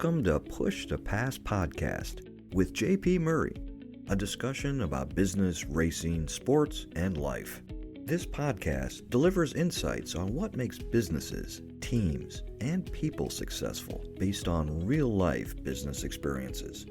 Welcome to Push to Pass podcast with JP Murray, a discussion about business, racing, sports, and life. This podcast delivers insights on what makes businesses, teams, and people successful based on real-life business experiences.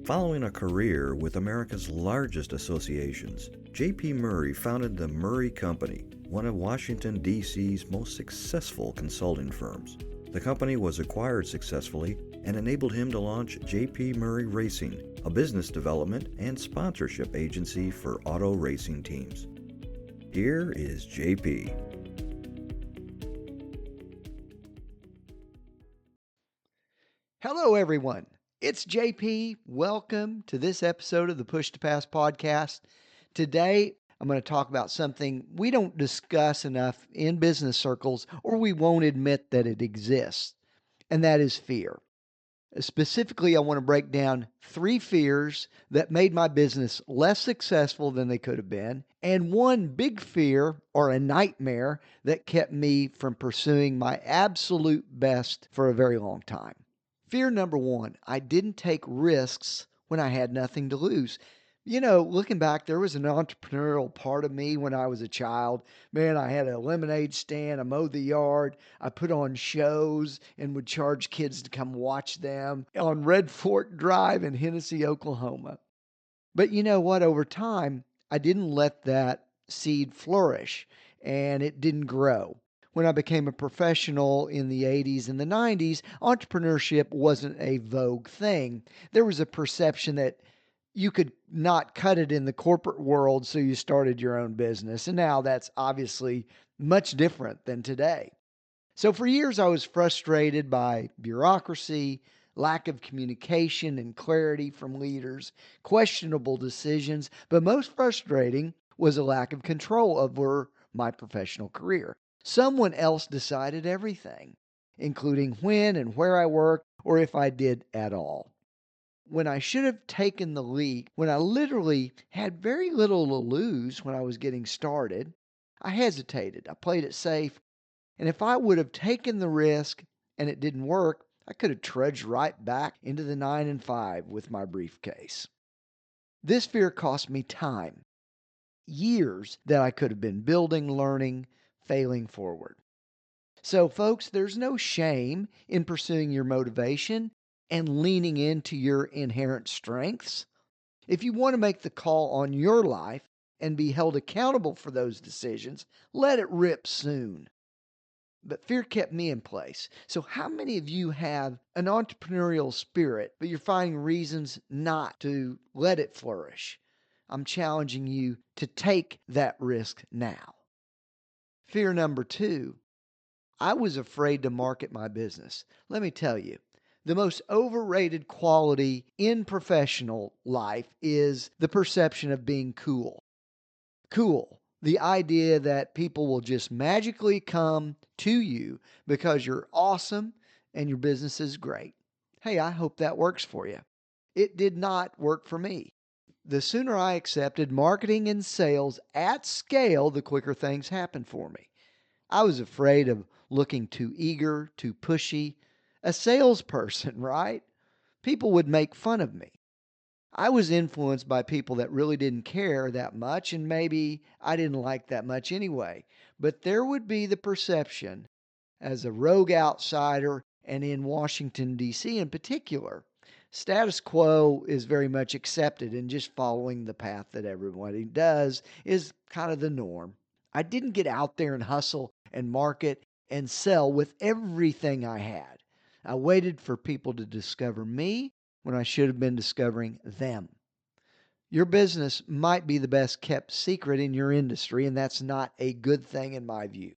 Following a career with America's largest associations, JP Murray founded the Murray Company, one of Washington, D.C.'s most successful consulting firms. The company was acquired successfully and enabled him to launch JP Murray Racing, a business development and sponsorship agency for auto racing teams. Here is JP. Hello, everyone. It's JP. Welcome to this episode of the Push to Pass podcast. Today, I'm going to talk about something we don't discuss enough in business circles, or we won't admit that it exists, and that is fear. Specifically, I want to break down 3 fears that made my business less successful than they could have been, and one big fear or a nightmare that kept me from pursuing my absolute best for a very long time. Fear number 1, I didn't take risks when I had nothing to lose. Looking back, there was an entrepreneurial part of me when I was a child. Man, I had a lemonade stand, I mowed the yard, I put on shows and would charge kids to come watch them on Red Fork Drive in Hennessy, Oklahoma. But you know what? Over time, I didn't let that seed flourish and it didn't grow. When I became a professional in the 80s and the 90s, entrepreneurship wasn't a vogue thing. There was a perception that you could not cut it in the corporate world, so you started your own business. And now that's obviously much different than today. So for years, I was frustrated by bureaucracy, lack of communication and clarity from leaders, questionable decisions, but most frustrating was a lack of control over my professional career. Someone else decided everything, including when and where I worked, or if I did at all. When I should have taken the leap, when I literally had very little to lose when I was getting started, I hesitated. I played it safe. And if I would have taken the risk and it didn't work, I could have trudged right back into the 9 and 5 with my briefcase. This fear cost me time, years that I could have been building, learning, failing forward. So, folks, there's no shame in pursuing your motivation and leaning into your inherent strengths. If you want to make the call on your life and be held accountable for those decisions, let it rip soon. But fear kept me in place. So, how many of you have an entrepreneurial spirit, but you're finding reasons not to let it flourish? I'm challenging you to take that risk now. Fear number 2, I was afraid to market my business. Let me tell you, the most overrated quality in professional life is the perception of being cool. Cool. The idea that people will just magically come to you because you're awesome and your business is great. Hey, I hope that works for you. It did not work for me. The sooner I accepted marketing and sales at scale, the quicker things happened for me. I was afraid of looking too eager, too pushy, a salesperson, right? People would make fun of me. I was influenced by people that really didn't care that much, and maybe I didn't like that much anyway. But there would be the perception as a rogue outsider, and in Washington, D.C. in particular, status quo is very much accepted, and just following the path that everybody does is kind of the norm. I didn't get out there and hustle and market and sell with everything I had. I waited for people to discover me when I should have been discovering them. Your business might be the best kept secret in your industry, and that's not a good thing in my view.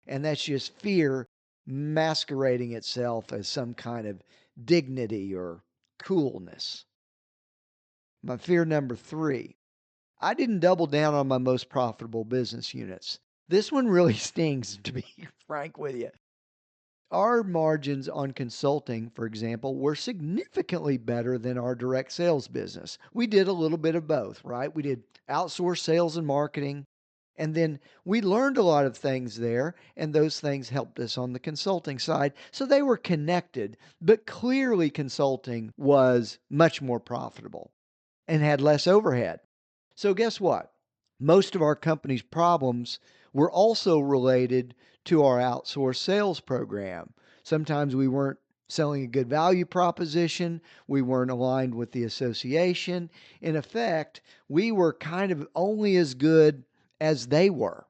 And that's just fear masquerading itself as some kind of dignity or coolness. My fear number 3, I didn't double down on my most profitable business units. This one really stings, to be frank with you. Our margins on consulting, for example, were significantly better than our direct sales business. We did a little bit of both, right? We did outsourced sales and marketing, And then we learned a lot of things there, and those things helped us on the consulting side. So they were connected, but clearly consulting was much more profitable and had less overhead. So guess what? Most of our company's problems were also related to our outsourced sales program. Sometimes we weren't selling a good value proposition, we weren't aligned with the association. In effect, we were kind of only as good as they were.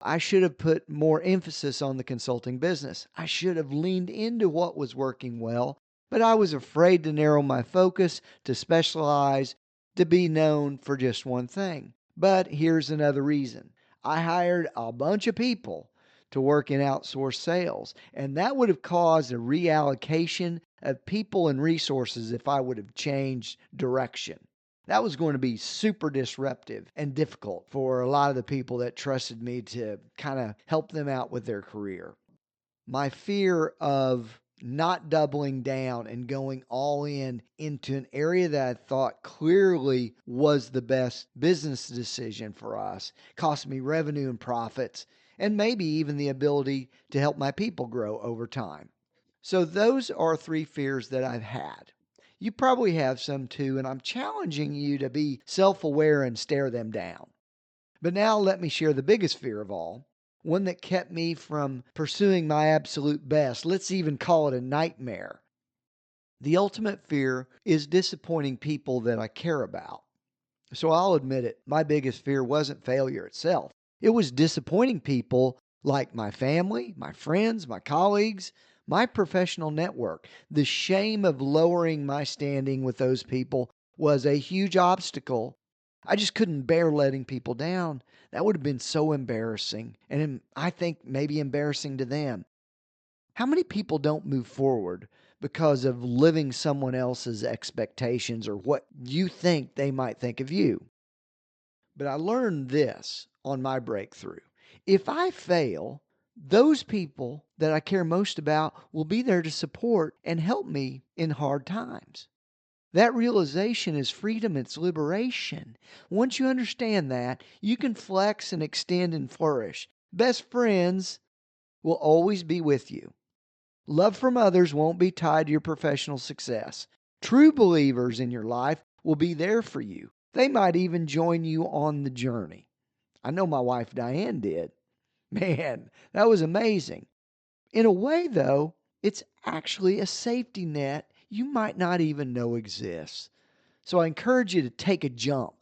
I should have put more emphasis on the consulting business. I should have leaned into what was working well, but I was afraid to narrow my focus, to specialize, to be known for just one thing. But here's another reason. I hired a bunch of people to work in outsourced sales, and that would have caused a reallocation of people and resources if I would have changed direction. That was going to be super disruptive and difficult for a lot of the people that trusted me to kind of help them out with their career. My fear of not doubling down and going all in into an area that I thought clearly was the best business decision for us cost me revenue and profits, and maybe even the ability to help my people grow over time. So, those are three fears that I've had. You probably have some too, and I'm challenging you to be self aware and stare them down. But now let me share the biggest fear of all, one that kept me from pursuing my absolute best. Let's even call it a nightmare. The ultimate fear is disappointing people that I care about. So I'll admit it, my biggest fear wasn't failure itself. It was disappointing people like my family, my friends, my colleagues, my professional network. The shame of lowering my standing with those people was a huge obstacle. I just couldn't bear letting people down. That would have been so embarrassing, and I think maybe embarrassing to them. How many people don't move forward because of living someone else's expectations or what you think they might think of you? But I learned this on my breakthrough. If I fail, those people that I care most about will be there to support and help me in hard times. That realization is freedom, it's liberation. Once you understand that, you can flex and extend and flourish. Best friends will always be with you. Love from others won't be tied to your professional success. True believers in your life will be there for you. They might even join you on the journey. I know my wife Diane did. Man, that was amazing. In a way, though, it's actually a safety net you might not even know exists. So I encourage you to take a jump.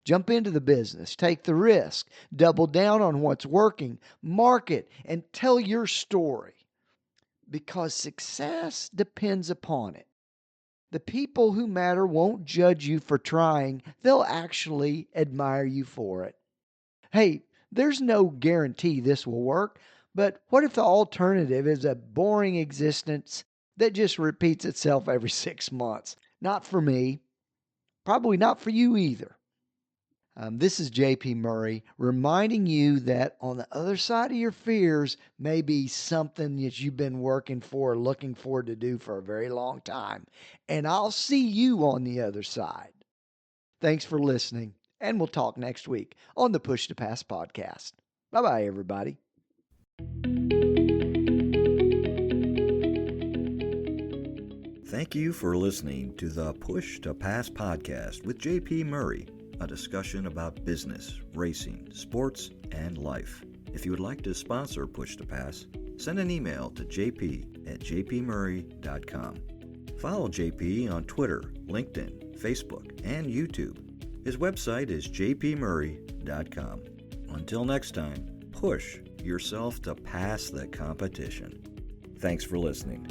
Jump into the business, take the risk, double down on what's working, market, and tell your story. Because success depends upon it. The people who matter won't judge you for trying, they'll actually admire you for it. Hey, there's no guarantee this will work, but what if the alternative is a boring existence that just repeats itself every 6 months? Not for me. Probably not for you either. This is JP Murray reminding you that on the other side of your fears may be something that you've been working for, looking forward to do for a very long time. And I'll see you on the other side. Thanks for listening, and we'll talk next week on the Push to Pass podcast. Bye-bye, everybody. Thank you for listening to the Push to Pass podcast with JP Murray, a discussion about business, racing, sports, and life. If you would like to sponsor Push to Pass, send an email to jp@jpmurray.com. Follow JP on Twitter, LinkedIn, Facebook, and YouTube. His website is jpmurray.com. Until next time, push yourself to pass the competition. Thanks for listening.